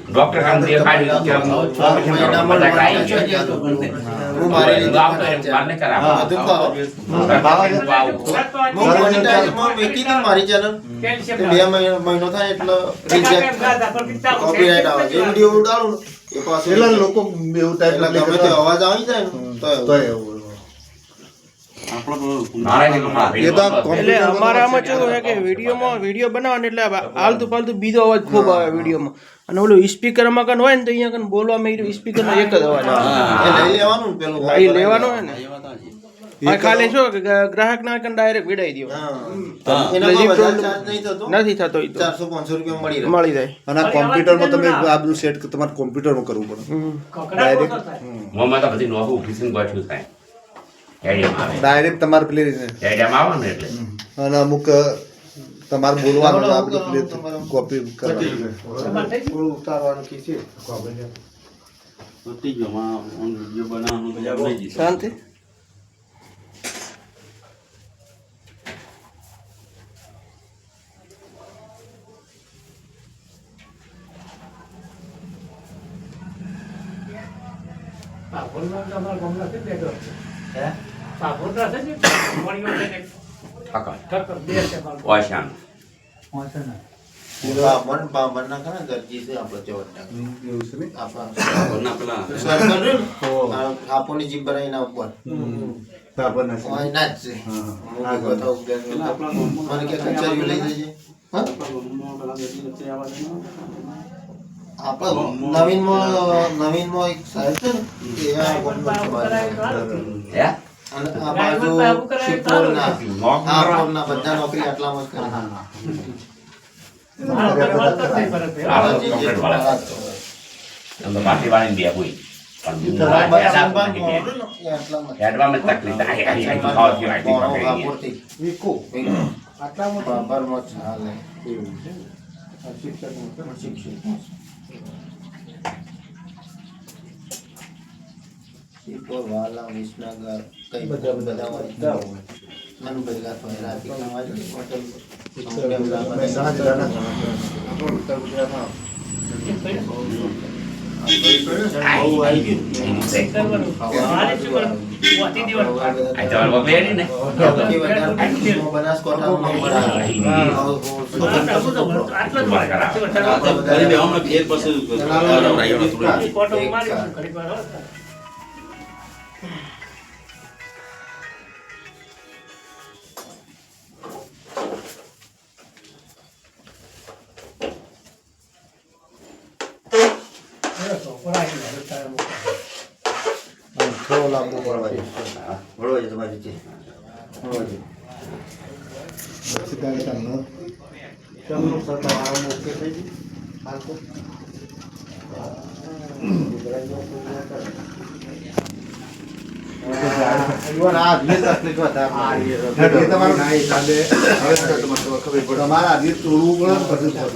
doctor કામ દેખાડી કે મહિનામાં હું મારી બારને કરાવ બધું મોનેટાઇઝમાં વેકી દે મારી ચેનલ 2 મહિનો થાય એટલે રિજેક્ટ કોપીરાઈટ આવે એ વિડિયો ઉડાડું એ પાછો એટલે લોકો એવું ટાઈપ એટલે ગમે તે અવાજ આવી જાય ને તો એવું એટલે અમારામાં કેવું છે કે વિડીયો બનાવવાનો એટલે આલતુ ફાલતુ બીજો અવાજ ખૂબ આવે વિડીયોમાં અને ઓલું સ્પીકરમાં કન હોય ને તો અહીંયા કન બોલવામાં સ્પીકરનો એક જ અવાજ આવે એ લઈ લેવાનું ને પેલું એ લેવાનો હોય ને આ ખાલી શું કે ગ્રાહક ના કન ડાયરેક્ટ વિડાઈ દો એના ચાર્જ નહીં થતો નથી થતો એ તો 400-500 રૂપિયા મળી જાય અને આ કોમ્પ્યુટરમાં તમે આ બધું સેટ તમારે કોમ્પ્યુટરમાં કરવું પડે ડાયરેક્ટ મોમાં તો બધી નોખું ઉઠીને ગોઠ્યું થાય ડાયરેક્ટ તમારે પેલી આવે ને એટલે અને અમુક તમારે બોલવાનું આ બધું પ્લે કોપી કરવાનું ઉતારવાનું કી છે શાંતિ આપોની જીપ બનાવીને ઉપર મને કે કચેરી લઈ જજે નવીનમાં એક સાહેબ છે ને અને આ બાજુ શિપોરના બધા નોકરી આટલામાં જ કરે બાકી વાળી દે કોઈ વાલા વિસનગર કઈ બધા મનુ બદલા તો રાતી કામવાળી હોટલ થોડો લાંબો વળવાય તમારી રીતે તમારે આજે તોડવું પડે પછી